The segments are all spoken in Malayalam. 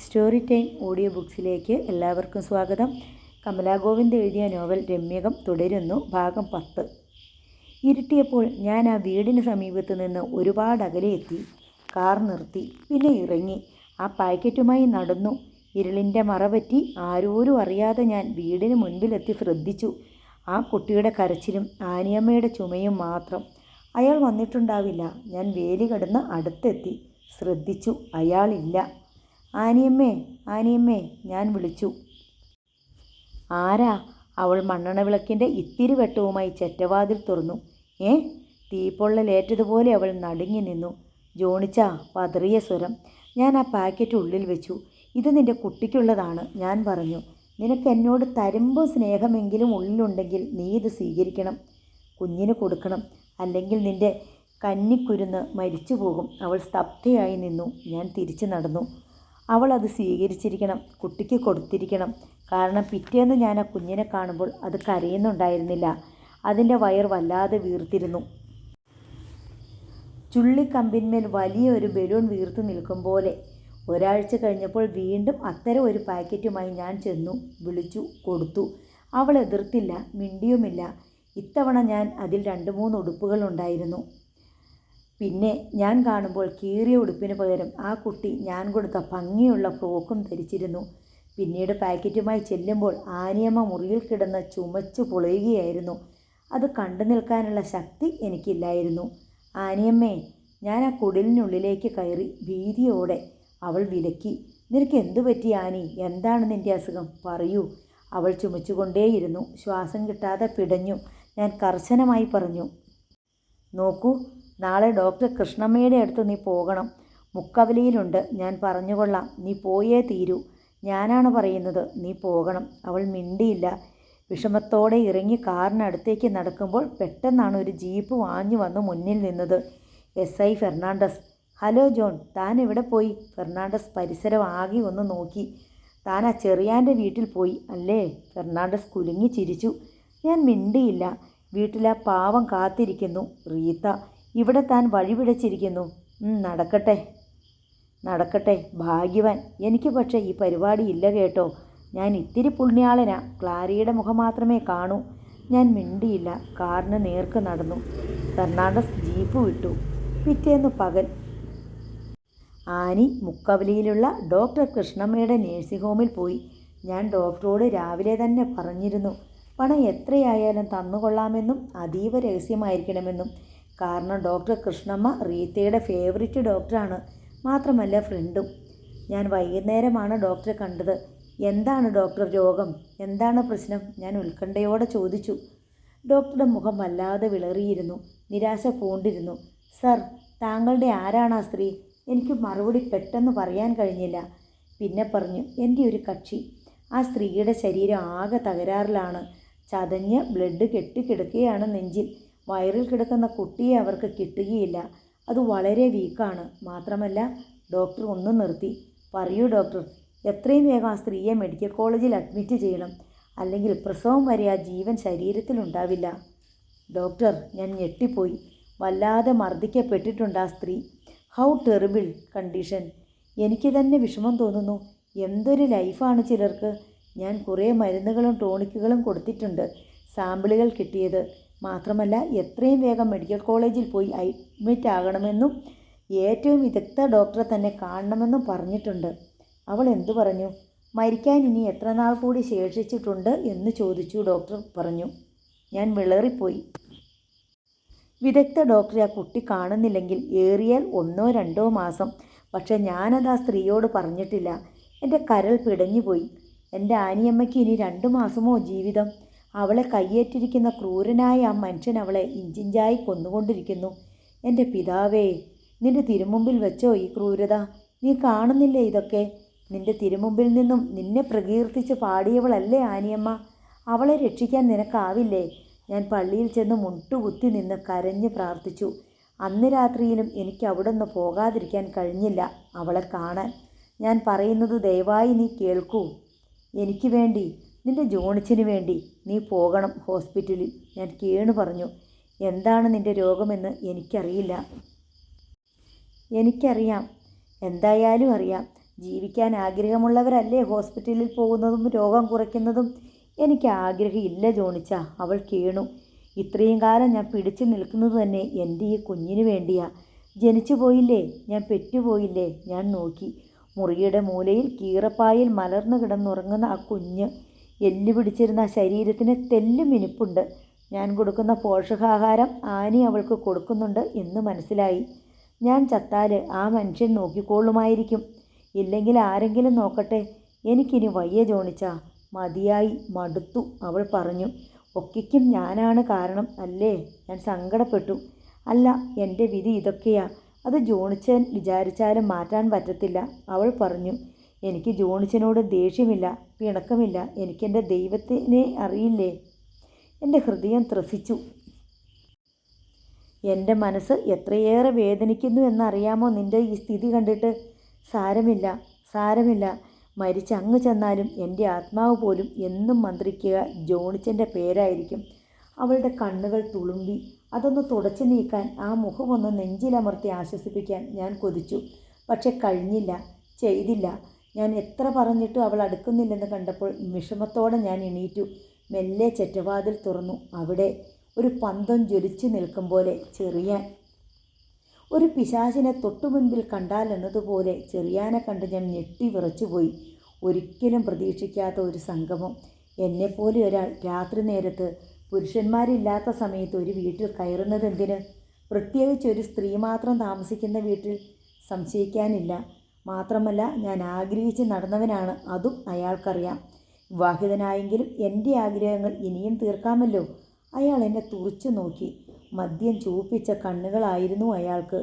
സ്റ്റോറി ടൈം ഓഡിയോ ബുക്സിലേക്ക് എല്ലാവർക്കും സ്വാഗതം. കമലാ ഗോവിന്ദ് എഴുതിയ നോവൽ രമ്യകം തുടരുന്നു. ഭാഗം 10. ഇരുട്ടിയപ്പോൾ ഞാൻ ആ വീടിന് സമീപത്ത് നിന്ന് ഒരുപാട് അകലെ എത്തി. കാർ നിർത്തി, പിന്നെ ഇറങ്ങി. ആ പാക്കറ്റുമായി നടന്നു. ഇരുളിൻ്റെ മറപറ്റി ആരോരും അറിയാതെ ഞാൻ വീടിന് മുൻപിലെത്തി ശ്രദ്ധിച്ചു. ആ കുട്ടിയുടെ കരച്ചിലും ആനിയമ്മയുടെ ചുമയും മാത്രം. അയാൾ വന്നിട്ടുണ്ടാവില്ല. ഞാൻ വേലി കടന്ന് അടുത്തെത്തി. ശ്രദ്ധിച്ചു. അയാളില്ല. ആനിയമ്മേ, ആനിയമ്മേ, ഞാൻ വിളിച്ചു. ആരാ? അവൾ മണ്ണെണ്ണ വിളക്കിൻ്റെ ഇത്തിരി വെട്ടവുമായി ചെറ്റവാതിൽ തുറന്നു. തീപ്പൊള്ളലേറ്റതുപോലെ അവൾ നടുങ്ങി നിന്നു. ജോണിച്ചാ, പതറിയ സ്വരം. ഞാൻ ആ പാക്കറ്റ് ഉള്ളിൽ വെച്ചു. ഇത് നിൻ്റെ കുട്ടിക്കുള്ളതാണ്, ഞാൻ പറഞ്ഞു. നിനക്ക് എന്നോട് തരുമ്പോ സ്നേഹമെങ്കിലും ഉള്ളിലുണ്ടെങ്കിൽ നീ ഇത് സ്വീകരിക്കണം. കുഞ്ഞിന് കൊടുക്കണം, അല്ലെങ്കിൽ നിൻ്റെ കന്നിക്കുരുന്ന് മരിച്ചു പോകും. അവൾ സ്തബ്ധയായി നിന്നു. ഞാൻ തിരിച്ചു നടന്നു. അവൾ അത് സ്വീകരിച്ചിരിക്കണം, കുട്ടിക്ക് കൊടുത്തിരിക്കണം. കാരണം പിറ്റേന്ന് ഞാൻ ആ കുഞ്ഞിനെ കാണുമ്പോൾ അത് കരയുന്നുണ്ടായിരുന്നില്ല. അതിൻ്റെ വയർ വല്ലാതെ വീർത്തിരുന്നു. ചുള്ളിക്കമ്പിന്മേൽ വലിയൊരു ബലൂൺ വീർത്തു നിൽക്കും പോലെ. ഒരാഴ്ച കഴിഞ്ഞപ്പോൾ വീണ്ടും അത്തരം ഒരു പാക്കറ്റുമായി ഞാൻ ചെന്നു. വിളിച്ചു, കൊടുത്തു. അവൾ എതിർത്തില്ല, മിണ്ടിയുമില്ല. ഇത്തവണ ഞാൻ അതിൽ 2-3 ഉടുപ്പുകളുണ്ടായിരുന്നു. പിന്നെ ഞാൻ കാണുമ്പോൾ കീറിയ ഉടുപ്പിന് പകരം ആ കുട്ടി ഞാൻ കൊടുത്ത ഭംഗിയുള്ള ഫ്രോക്കും ധരിച്ചിരുന്നു. പിന്നീട് പാക്കറ്റുമായി ചെല്ലുമ്പോൾ ആനിയമ്മ മുറിയിൽ കിടന്ന് ചുമച്ചു പൊളയുകയായിരുന്നു. അത് കണ്ടു നിൽക്കാനുള്ള ശക്തി എനിക്കില്ലായിരുന്നു. ആനിയമ്മേ, ഞാൻ ആ കുടിലിനുള്ളിലേക്ക് കയറി. ഭീതിയോടെ. അവൾ വിലക്കി. നിനക്ക് എന്തു പറ്റി ആനി? എന്താണ് നിൻ്റെ അസുഖം? പറയൂ. അവൾ ചുമച്ചുകൊണ്ടേയിരുന്നു. ശ്വാസം കിട്ടാതെ പിടഞ്ഞു. ഞാൻ കർശനമായി പറഞ്ഞു, നോക്കൂ, നാളെ ഡോക്ടർ കൃഷ്ണമ്മയുടെ അടുത്ത് നീ പോകണം. മുക്കവലിയിലുണ്ട്. ഞാൻ പറഞ്ഞുകൊള്ളാം. നീ പോയേ തീരൂ. ഞാനാണ് പറയുന്നത്. നീ പോകണം. അവൾ മിണ്ടിയില്ല. വിഷമത്തോടെ ഇറങ്ങി കാറിനടുത്തേക്ക് നടക്കുമ്പോൾ പെട്ടെന്നാണ് ഒരു ജീപ്പ് വാഞ്ഞു വന്ന് മുന്നിൽ നിന്നത്. SI Fernandez. ഹലോ ജോൺ, താൻ എവിടെ പോയി? ഫെർണാണ്ടസ് പരിസരം ആകെ ഒന്ന് നോക്കി. താൻ ആ ചെറിയാൻ്റെ വീട്ടിൽ പോയി അല്ലേ? ഫെർണാണ്ടസ് കുലുങ്ങി ചിരിച്ചു. ഞാൻ മിണ്ടിയില്ല. വീട്ടിലാ പാവം കാത്തിരിക്കുന്നു. റീത്ത. ഇവിടെ താൻ വഴിപിഴച്ചിരിക്കുന്നു. നടക്കട്ടെ, നടക്കട്ടെ. ഭാഗ്യവാൻ. എനിക്ക് പക്ഷേ ഈ പരിപാടി ഇല്ല കേട്ടോ. ഞാൻ ഇത്തിരി പുണ്യാളനാ. ക്ലാരിയുടെ മുഖം മാത്രമേ കാണൂ. ഞാൻ മിണ്ടിയില്ല. കാറിന് നേർക്ക് നടന്നു. ഫെർണാണ്ടസ് ജീപ്പ് വിട്ടു. പിറ്റേന്ന് പകൽ ആനി മുക്കവലിയിലുള്ള ഡോക്ടർ കൃഷ്ണമ്മയുടെ നേഴ്സിംഗ് ഹോമിൽ പോയി. ഞാൻ ഡോക്ടറോട് രാവിലെ തന്നെ പറഞ്ഞിരുന്നു, പണം എത്രയായാലും തന്നുകൊള്ളാമെന്നും അതീവ രഹസ്യമായിരിക്കണമെന്നും. കാരണം ഡോക്ടർ കൃഷ്ണമ്മ റീത്തയുടെ ഫേവറിറ്റ് ഡോക്ടറാണ്. മാത്രമല്ല ഫ്രണ്ടും. ഞാൻ വൈകുന്നേരമാണ് ഡോക്ടറെ കണ്ടത്. എന്താണ് ഡോക്ടർ രോഗം? എന്താണ് പ്രശ്നം? ഞാൻ ഉത്കണ്ഠയോടെ ചോദിച്ചു. ഡോക്ടറുടെ മുഖം വല്ലാതെ വിളറിയിരുന്നു. നിരാശ പൂണ്ടിരുന്നു. സർ, താങ്കളുടെ ആരാണ് ആ സ്ത്രീ? എനിക്ക് മറുപടി പെട്ടെന്ന് പറയാൻ കഴിഞ്ഞില്ല. പിന്നെ പറഞ്ഞു, എൻ്റെ ഒരു കക്ഷി. ആ സ്ത്രീയുടെ ശരീരം ആകെ തകരാറിലാണ്. ചതഞ്ഞ് ബ്ലഡ് കെട്ടിക്കിടക്കുകയാണ് നെഞ്ചിൽ. വയറിൽ കിടക്കുന്ന കുട്ടിയെ അവർക്ക് കിട്ടുകയില്ല. അത് വളരെ വീക്കാണ്. മാത്രമല്ല, ഡോക്ടർ ഒന്നും നിർത്തി. പറയൂ ഡോക്ടർ, എത്രയും വേഗം ആ സ്ത്രീയെ മെഡിക്കൽ കോളേജിൽ അഡ്മിറ്റ് ചെയ്യണം. അല്ലെങ്കിൽ പ്രസവം വരെ ആ ജീവൻ ശരീരത്തിലുണ്ടാവില്ല. ഡോക്ടർ, ഞാൻ ഞെട്ടിപ്പോയി. വല്ലാതെ മർദ്ദിക്കപ്പെട്ടിട്ടുണ്ട് ആ സ്ത്രീ. How terrible condition. എനിക്ക് തന്നെ വിഷമം തോന്നുന്നു. എന്തൊരു ലൈഫാണ് ചിലർക്ക്. ഞാൻ കുറേ മരുന്നുകളും ടോണിക്കുകളും കൊടുത്തിട്ടുണ്ട്. സാമ്പിളുകൾ കിട്ടിയത്. മാത്രമല്ല, എത്രയും വേഗം മെഡിക്കൽ കോളേജിൽ പോയി അഡ്മിറ്റ് ആകണമെന്നും ഏറ്റവും വിദഗ്ധ ഡോക്ടറെ തന്നെ കാണണമെന്നും പറഞ്ഞിട്ടുണ്ട്. അവൾ എന്തു പറഞ്ഞു? മരിക്കാൻ ഇനി എത്ര നാൾ കൂടി ശേഷിച്ചിട്ടുണ്ട് എന്ന് ചോദിച്ചു. ഡോക്ടർ പറഞ്ഞു. ഞാൻ വിളറിപ്പോയി. വിദഗ്ധ ഡോക്ടറെ ആ കുട്ടി കാണുന്നില്ലെങ്കിൽ ഏറിയാൽ 1-2 മാസം. പക്ഷെ ഞാനത് ആ സ്ത്രീയോട് പറഞ്ഞിട്ടില്ല. എൻ്റെ കരൾ പിടഞ്ഞുപോയി. എൻ്റെ ആനിയമ്മയ്ക്ക് ഇനി 2 മാസമോ ജീവിതം? അവളെ കയ്യേറ്റിരിക്കുന്ന ക്രൂരനായ ആ മനുഷ്യൻ അവളെ ഇഞ്ചിഞ്ചായി കൊന്നുകൊണ്ടിരിക്കുന്നു. എൻ്റെ പിതാവേ, നിൻ്റെ തിരുമുമ്പിൽ വെച്ചോ ഈ ക്രൂരത? നീ കാണുന്നില്ലേ ഇതൊക്കെ? നിൻ്റെ തിരുമുമ്പിൽ നിന്നും നിന്നെ പ്രകീർത്തിച്ച് പാടിയവളല്ലേ ആനിയമ്മ? അവളെ രക്ഷിക്കാൻ നിനക്കാവില്ലേ? ഞാൻ പള്ളിയിൽ ചെന്ന് മുട്ടുകുത്തി നിന്ന് കരഞ്ഞ് പ്രാർത്ഥിച്ചു. അന്ന് രാത്രിയിലും എനിക്ക് അവിടെ നിന്ന് പോകാതിരിക്കാൻ കഴിഞ്ഞില്ല അവളെ കാണാൻ. ഞാൻ പറയുന്നത് ദയവായി നീ കേൾക്കൂ. എനിക്ക് വേണ്ടി, നിൻ്റെ ജോണിച്ചിന് വേണ്ടി നീ പോകണം ഹോസ്പിറ്റലിൽ. ഞാൻ കേണു പറഞ്ഞു. എന്താണ് നിൻ്റെ രോഗമെന്ന് എനിക്കറിയില്ല. എനിക്കറിയാം. എന്തായാലും അറിയാം. ജീവിക്കാൻ ആഗ്രഹമുള്ളവരല്ലേ ഹോസ്പിറ്റലിൽ പോകുന്നതും രോഗം കുറയ്ക്കുന്നതും? എനിക്ക് ആഗ്രഹമില്ല ജോണിച്ച. അവൾ കേണു. ഇത്രയും കാലം ഞാൻ പിടിച്ചു നിൽക്കുന്നത് തന്നെ എൻ്റെ ഈ കുഞ്ഞിന് വേണ്ടിയാ. ജനിച്ചു പോയില്ലേ, ഞാൻ പെറ്റുപോയില്ലേ? ഞാൻ നോക്കി. മുറിയുടെ മൂലയിൽ കീറപ്പായിൽ മലർന്നു കിടന്നുറങ്ങുന്ന ആ കുഞ്ഞ്. എല്ല് പിടിച്ചിരുന്ന ആ ശരീരത്തിന് തെല്ലും മിനുപ്പുണ്ട്. ഞാൻ കൊടുക്കുന്ന പോഷകാഹാരം ആനി അവൾക്ക് കൊടുക്കുന്നുണ്ട് എന്ന് മനസ്സിലായി. ഞാൻ ചത്താല് ആ മനുഷ്യൻ നോക്കിക്കോളുമായിരിക്കും. ഇല്ലെങ്കിൽ ആരെങ്കിലും നോക്കട്ടെ. എനിക്കിനി വയ്യ ജോണിച്ച. മതിയായി, മടുത്തു, അവൾ പറഞ്ഞു. ഒക്കെയ്ക്കും ഞാനാണ് കാരണം അല്ലേ? ഞാൻ സങ്കടപ്പെട്ടു. അല്ല, എൻ്റെ വിധി ഇതൊക്കെയാ. അത് ജോണിച്ചൻ വിചാരിച്ചാലും മാറ്റാൻ പറ്റത്തില്ല, അവൾ പറഞ്ഞു. എനിക്ക് ജോണിച്ചനോട് ദേഷ്യമില്ല, പിണക്കമില്ല. എനിക്കെൻ്റെ ദൈവത്തിനെ അറിയില്ലേ? എൻ്റെ ഹൃദയം ത്രസിച്ചു. എൻ്റെ മനസ്സ് എത്രയേറെ വേദനിക്കുന്നു എന്നറിയാമോ നിൻ്റെ ഈ സ്ഥിതി കണ്ടിട്ട്? സാരമില്ല, സാരമില്ല. മരിച്ചങ്ങ് ചെന്നാലും എൻ്റെ ആത്മാവ് പോലും എന്നും മന്ത്രിക്കുക ജോണിച്ചൻ്റെ പേരായിരിക്കും. അവളുടെ കണ്ണുകൾ തുളുമ്പി. അതൊന്ന് തുടച്ചു നീക്കാൻ, ആ മുഖമൊന്ന് നെഞ്ചിലമർത്തി ആശ്വസിപ്പിക്കാൻ ഞാൻ കൊതിച്ചു. പക്ഷെ കഴിഞ്ഞില്ല, ചെയ്തില്ല. ഞാൻ എത്ര പറഞ്ഞിട്ടും അവൾ അടുക്കുന്നില്ലെന്ന് കണ്ടപ്പോൾ വിഷമത്തോടെ ഞാൻ എണീറ്റു. മെല്ലെ ചെറ്റവാതിൽ തുറന്നു. അവിടെ ഒരു പന്തം ജ്വലിച്ചു നിൽക്കും പോലെ ചെറിയാൻ. ഒരു പിശാചിനെ തൊട്ടുമുൻപിൽ കണ്ടാൽ എന്നതുപോലെ ചെറിയാനെ കണ്ട് ഞാൻ ഞെട്ടി വിറച്ചുപോയി. ഒരിക്കലും പ്രതീക്ഷിക്കാത്ത ഒരു സംഗമം. എന്നെപ്പോലെ ഒരാൾ രാത്രി നേരത്ത്, പുരുഷന്മാരില്ലാത്ത സമയത്ത് ഒരു വീട്ടിൽ കയറുന്നത് എന്തിന്? പ്രത്യേകിച്ച് ഒരു സ്ത്രീ മാത്രം താമസിക്കുന്ന വീട്ടിൽ. സംശയിക്കാനില്ല. മാത്രമല്ല, ഞാൻ ആഗ്രഹിച്ച് നടന്നവനാണ്, അതും അയാൾക്കറിയാം. വിവാഹിതനായെങ്കിലും എൻ്റെ ആഗ്രഹങ്ങൾ ഇനിയും തീർക്കാമല്ലോ. അയാൾ എന്നെ തുറിച്ചു നോക്കി. മദ്യം ചൂപ്പിച്ച കണ്ണുകളായിരുന്നു അയാൾക്ക്.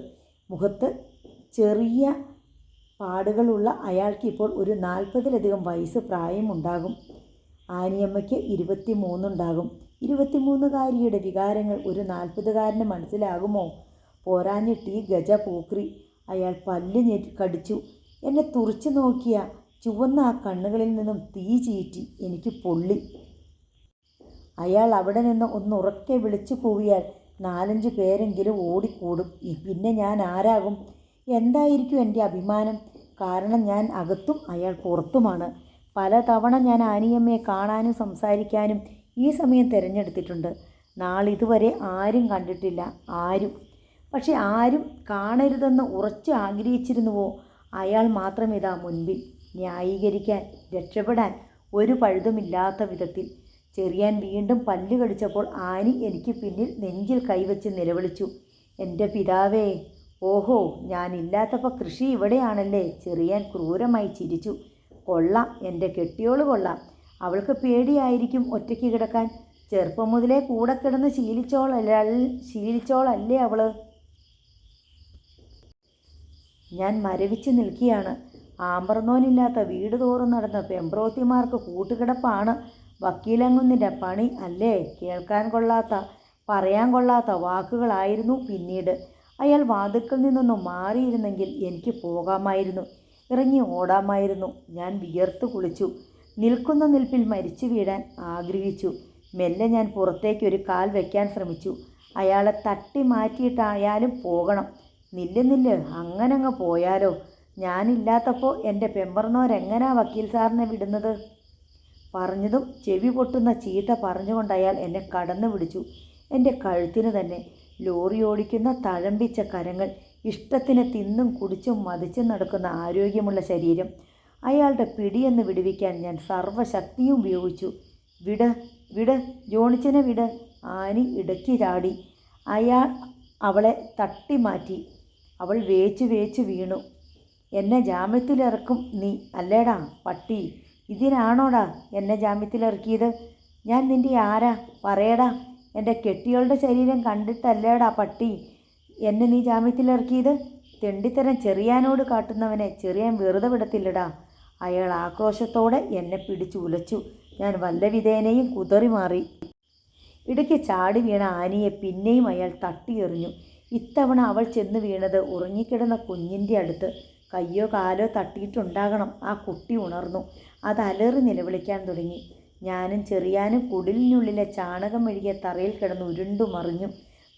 മുഖത്ത് ചെറിയ പാടുകളുള്ള അയാൾക്ക് ഇപ്പോൾ ഒരു 40-ലധികം വയസ്സ് പ്രായമുണ്ടാകും. ആനിയമ്മയ്ക്ക് 23 ഉണ്ടാകും. 23-കാരിയുടെ വികാരങ്ങൾ ഒരു 40-കാരന് മനസ്സിലാകുമോ? പോരാഞ്ഞിട്ട് ഈ ഗജപൂക്രി. അയാൾ പല്ല് കടിച്ചു. എന്നെ തുറിച്ചു നോക്കിയ ചുവന്ന ആ കണ്ണുകളിൽ നിന്നും തീ ചീറ്റി. എനിക്ക് പൊള്ളി. അയാൾ അവിടെ നിന്ന് ഒന്നുറക്കെ വിളിച്ചു കൂവിയാൽ 4-5 പേരെങ്കിലും ഓടിക്കൂടും. പിന്നെ ഞാൻ ആരാകും? എന്തായിരിക്കും എൻ്റെ അഭിമാനം? കാരണം ഞാൻ അകത്തും അയാൾ പുറത്തുമാണ്. പലതവണ ഞാൻ ആനിയമ്മയെ കാണാനും സംസാരിക്കാനും ഈ സമയം തിരഞ്ഞെടുത്തിട്ടുണ്ട്. നാളിതുവരെ ആരും കണ്ടിട്ടില്ല, ആരും. പക്ഷെ ആരും കാണരുതെന്ന് ഉറച്ചു ആഗ്രഹിച്ചിരുന്നുവോ? അയാൾ മാത്രം ഇതാ മുൻപിൽ. ന്യായീകരിക്കാൻ, രക്ഷപ്പെടാൻ ഒരു പഴുതുമില്ലാത്ത വിധത്തിൽ. ചെറിയാൻ വീണ്ടും പല്ല് കടിച്ചപ്പോൾ ആനി എനിക്ക് പിന്നിൽ നെഞ്ചിൽ കൈവച്ച് നിലവിളിച്ചു. എൻ്റെ പിതാവേ! ഓഹോ, ഞാനില്ലാത്തപ്പോൾ കൃഷി ഇവിടെയാണല്ലേ? ചെറിയാൻ ക്രൂരമായി ചിരിച്ചു. കൊള്ളാം, എൻ്റെ കെട്ടിയോള് കൊള്ളാം. അവൾക്ക് പേടിയായിരിക്കും ഒറ്റയ്ക്ക് കിടക്കാൻ. ചെറുപ്പം മുതലേ കൂടെ കിടന്ന് ശീലിച്ചോളല്ലേ അവള്. ഞാൻ മരവിച്ച് നിൽക്കുകയാണ്. ആമ്പർന്നോനില്ലാത്ത വീട് തോറും നടന്ന പെമ്പ്രോത്തിമാർക്ക് കൂട്ടുകിടപ്പാണ് വക്കീലങ്ങുന്നിൻ്റെ പണി അല്ലേ? കേൾക്കാൻ കൊള്ളാത്ത, പറയാൻ കൊള്ളാത്ത വാക്കുകളായിരുന്നു പിന്നീട്. അയാൾ വാതിൽക്കൽ നിന്നൊന്ന് മാറിയിരുന്നെങ്കിൽ എനിക്ക് പോകാമായിരുന്നു, ഇറങ്ങി ഓടാമായിരുന്നു. ഞാൻ വിയർത്തു കുളിച്ചു. നിൽക്കുന്ന നിൽപ്പിൽ മരിച്ചു വീഴാൻ ആഗ്രഹിച്ചു. മെല്ലെ ഞാൻ പുറത്തേക്ക് ഒരു കാൽ വയ്ക്കാൻ ശ്രമിച്ചു. അയാളെ തട്ടി മാറ്റിയിട്ടായാലും പോകണം. നില്ല്, അങ്ങനങ്ങ് പോയാലോ? ഞാനില്ലാത്തപ്പോൾ എൻ്റെ പെമ്പർന്നോരെങ്ങനാ വക്കീൽ സാറിനെ വിടുന്നത്? പറഞ്ഞതും ചെവി പൊട്ടുന്ന ചീത്ത പറഞ്ഞുകൊണ്ട് അയാൾ എന്നെ കടന്നു പിടിച്ചു. എൻ്റെ കഴുത്തിന് തന്നെ. ലോറി ഓടിക്കുന്ന തഴമ്പിച്ച കരങ്ങൾ, ഇഷ്ടത്തിന് തിന്നും കുടിച്ചും മതിച്ചും നടക്കുന്ന ആരോഗ്യമുള്ള ശരീരം. അയാളുടെ പിടിയെന്ന് വിടുവിക്കാൻ ഞാൻ സർവ്വശക്തിയും ഉപയോഗിച്ചു. വിട് ജോണിച്ചനെ വിട്. ആനി ഇടയ്ക്ക് ചാടി. അയാൾ അവളെ തട്ടി മാറ്റി. അവൾ വേച്ചു വീണു. എന്നെ ജാമ്യത്തിലിറക്കും നീ അല്ലേടാ പട്ടി? ഇതിനാണോടാ എന്നെ ജാമ്യത്തിലിറക്കിയത്? ഞാൻ നിൻ്റെ ആരാ? പറയടാ. എൻ്റെ കെട്ടിയോളുടെ ശരീരം കണ്ടിട്ടല്ലേടാ പട്ടി എന്നെ നീ ജാമ്യത്തിലിറക്കിയത്? തെണ്ടിത്തരം ചെറിയാനോട് കാട്ടുന്നവനെ ചെറിയാൻ വെറുതെ വിടത്തില്ലടാ. അയാൾ ആക്രോശത്തോടെ എന്നെ പിടിച്ചു ഉലച്ചു. ഞാൻ വല്ലവിധേനയും കുതറി മാറി. ഇടയ്ക്ക് ചാടി വീണ ആനിയെ പിന്നെയും അയാൾ തട്ടിയെറിഞ്ഞു. ഇത്തവണ അവൾ ചെന്ന് വീണത് ഉറങ്ങിക്കിടന്ന കുഞ്ഞിൻ്റെ അടുത്ത്. കയ്യോ കാലോ തട്ടിയിട്ടുണ്ടാകണം. ആ കുട്ടി ഉണർന്നു. അത് അലറി നിലവിളിക്കാൻ തുടങ്ങി. ഞാനും ചെറിയാനും കുടിലിനുള്ളിലെ ചാണകം മെഴുകിയ തറയിൽ കിടന്ന് ഉരുണ്ടു മറിഞ്ഞു.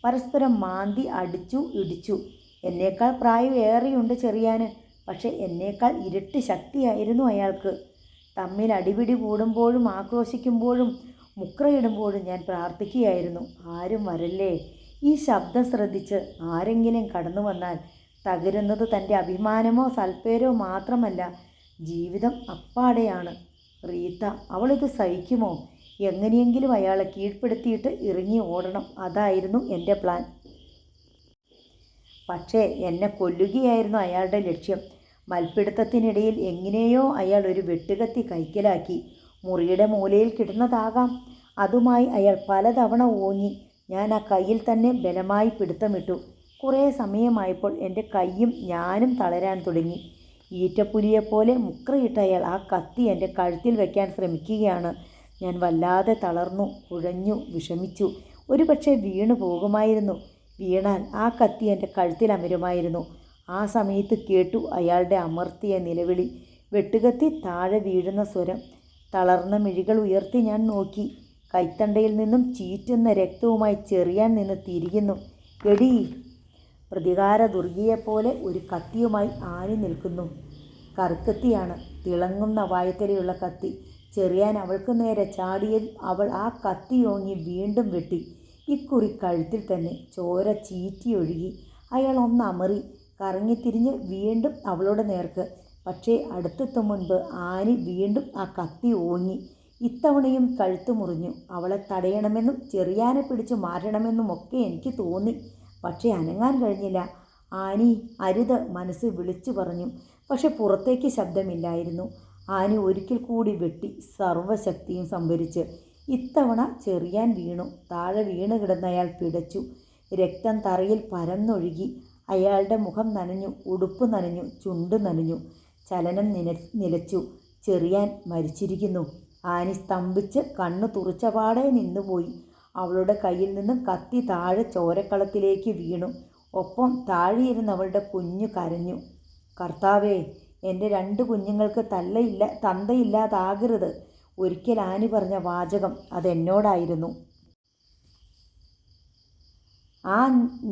പരസ്പരം മാന്തി അടിച്ചു ഇടിച്ചു. എന്നേക്കാൾ പ്രായം ഏറെയുണ്ട് ചെറിയാന്. പക്ഷെ എന്നേക്കാൾ ഇരട്ടി ശക്തിയായിരുന്നു അയാൾക്ക്. തമ്മിൽ അടിപിടി കൂടുമ്പോഴും ആക്രോശിക്കുമ്പോഴും മുക്രയിടുമ്പോഴും ഞാൻ പ്രാർത്ഥിക്കുകയായിരുന്നു, ആരും വരല്ലേ. ഈ ശബ്ദം ശ്രദ്ധിച്ച് ആരെങ്കിലും കടന്നു വന്നാൽ തകരുന്നത് തൻ്റെ അഭിമാനമോ സൽപ്പേരോ മാത്രമല്ല, ജീവിതം അപ്പാടെയാണ്. റീത്ത അവളിത് സഹിക്കുമോ? എങ്ങനെയെങ്കിലും അയാളെ കീഴ്പ്പെടുത്തിയിട്ട് ഇറങ്ങി ഓടണം, അതായിരുന്നു എൻ്റെ പ്ലാൻ. പക്ഷേ എന്നെ കൊല്ലുകയായിരുന്നു അയാളുടെ ലക്ഷ്യം. മൽപ്പിടുത്തത്തിനിടയിൽ എങ്ങനെയോ അയാൾ ഒരു വെട്ടുകത്തി കൈക്കലാക്കി. മുറിയുടെ മൂലയിൽ കിടന്നതാകാം. അതുമായി അയാൾ പലതവണ ഓങ്ങി. ഞാൻ ആ കയ്യിൽ തന്നെ ബലമായി പിടുത്തമിട്ടു. കുറേ സമയമായപ്പോൾ എൻ്റെ കൈയും ഞാനും തളരാൻ തുടങ്ങി. ഈറ്റപ്പുലിയെപ്പോലെ മുക്രയിട്ട് അയാൾ ആ കത്തി എൻ്റെ കഴുത്തിൽ വയ്ക്കാൻ ശ്രമിക്കുകയാണ്. ഞാൻ വല്ലാതെ തളർന്നു, കുഴഞ്ഞു, വിഷമിച്ചു. ഒരുപക്ഷെ വീണു പോകുമായിരുന്നു. വീണാൽ ആ കത്തി എൻ്റെ കഴുത്തിൽ അമരുമായിരുന്നു. ആ സമയത്ത് കേട്ടു അയാളുടെ അമർത്തിയ നിലവിളി, വെട്ടുകത്തി താഴെ വീഴുന്ന സ്വരം. തളർന്ന മിഴികൾ ഉയർത്തി ഞാൻ നോക്കി. കൈത്തണ്ടയിൽ നിന്നും ചീറ്റുന്ന രക്തവുമായി ചെറിയാൻ നിന്ന് തിരിയുന്നു. എടീ! പ്രതികാര ദുർഗിയെപ്പോലെ ഒരു കത്തിയുമായി ആനി നിൽക്കുന്നു. കറുക്കത്തിയാണ്, തിളങ്ങുന്ന വായത്തലയുള്ള കത്തി. ചെറിയാൻ അവൾക്ക് നേരെ ചാടിയതിൽ അവൾ ആ കത്തിയോങ്ങി വീണ്ടും വെട്ടി. ഇക്കുറി കഴുത്തിൽ തന്നെ. ചോര ചീറ്റിയൊഴുകി. അയാൾ ഒന്നമറി, കറങ്ങിത്തിരിഞ്ഞ് വീണ്ടും അവളുടെ നേർക്ക്. പക്ഷേ അടുത്തെത്തും മുൻപ് ആനി വീണ്ടും ആ കത്തി ഓങ്ങി. ഇത്തവണയും കഴുത്ത് മുറിഞ്ഞു. അവളെ തടയണമെന്നും ചെറിയാനെ പിടിച്ചു മാറ്റണമെന്നുമൊക്കെ എനിക്ക് തോന്നി. പക്ഷേ അനങ്ങാൻ കഴിഞ്ഞില്ല. ആനി, അരുത്, മനസ്സ് വിളിച്ചു പറഞ്ഞു. പക്ഷെ പുറത്തേക്ക് ശബ്ദമില്ലായിരുന്നു. ആനി ഒരിക്കൽ കൂടി വെട്ടി, സർവ്വശക്തിയും സംഭരിച്ച്. ഇത്തവണ ചെറിയാൻ വീണു. താഴെ വീണ് കിടന്ന അയാൾ പിടച്ചു. രക്തം തറയിൽ പരന്നൊഴുകി. അയാളുടെ മുഖം നനഞ്ഞു, ഉടുപ്പ് നനഞ്ഞു, ചുണ്ട് നനഞ്ഞു. ചലനം നിലച്ചു. ചെറിയാൻ മരിച്ചിരിക്കുന്നു. ആനി സ്തംഭിച്ച് കണ്ണു തുറച്ചപാടെ നിന്നുപോയി. അവളുടെ കയ്യിൽ നിന്നും കത്തി താഴെ ചോരക്കളത്തിലേക്ക് വീണു. ഒപ്പം താഴെയിരുന്നവളുടെ കുഞ്ഞു കരഞ്ഞു. കർത്താവേ, എൻ്റെ 2 കുഞ്ഞുങ്ങൾക്ക് തന്തയില്ലാതാകരുത്. ഒരിക്കൽ ആനി പറഞ്ഞ വാചകം അതെന്നോടായിരുന്നു.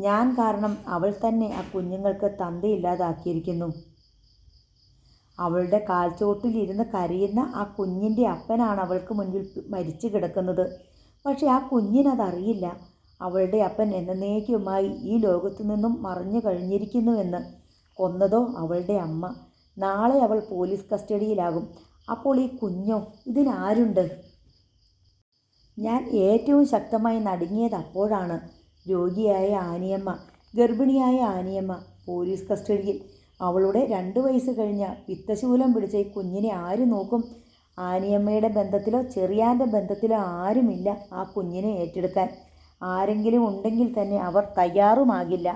ഞാൻ കാരണം അവൾ തന്നെ ആ കുഞ്ഞുങ്ങൾക്ക് തന്തയില്ലാതാക്കിയിരിക്കുന്നു. അവളുടെ കാൽച്ചോട്ടിലിരുന്ന് കരയുന്ന ആ കുഞ്ഞിൻ്റെ അപ്പനാണ് അവൾക്ക് മുൻപിൽ മരിച്ചു കിടക്കുന്നത്. പക്ഷെ ആ കുഞ്ഞിനതറിയില്ല. അവളുടെ അപ്പൻ എന്നേക്കുമായി ഈ ലോകത്തു നിന്നും മറഞ്ഞു കഴിഞ്ഞിരിക്കുന്നുവെന്ന്. കൊന്നതോ അവളുടെ അമ്മ. നാളെ അവൾ പോലീസ് കസ്റ്റഡിയിലാകും. അപ്പോൾ ഈ കുഞ്ഞോ? ഇതിനാരുണ്ട്? ഞാൻ ഏറ്റവും ശക്തമായി നടുങ്ങിയത് അപ്പോഴാണ്. രോഗിയായ ആനിയമ്മ, ഗർഭിണിയായ ആനിയമ്മ പോലീസ് കസ്റ്റഡിയിൽ. അവളുടെ 2 വയസ്സ് കഴിഞ്ഞ പിത്തശൂലം പിടിച്ച ഈ കുഞ്ഞിനെ ആര് നോക്കും? ആനിയമ്മയുടെ ബന്ധത്തിലോ ചെറിയാൻ്റെ ബന്ധത്തിലോ ആരുമില്ല ആ കുഞ്ഞിനെ ഏറ്റെടുക്കാൻ. ആരെങ്കിലും ഉണ്ടെങ്കിൽ തന്നെ അവർ തയ്യാറുമാകില്ല.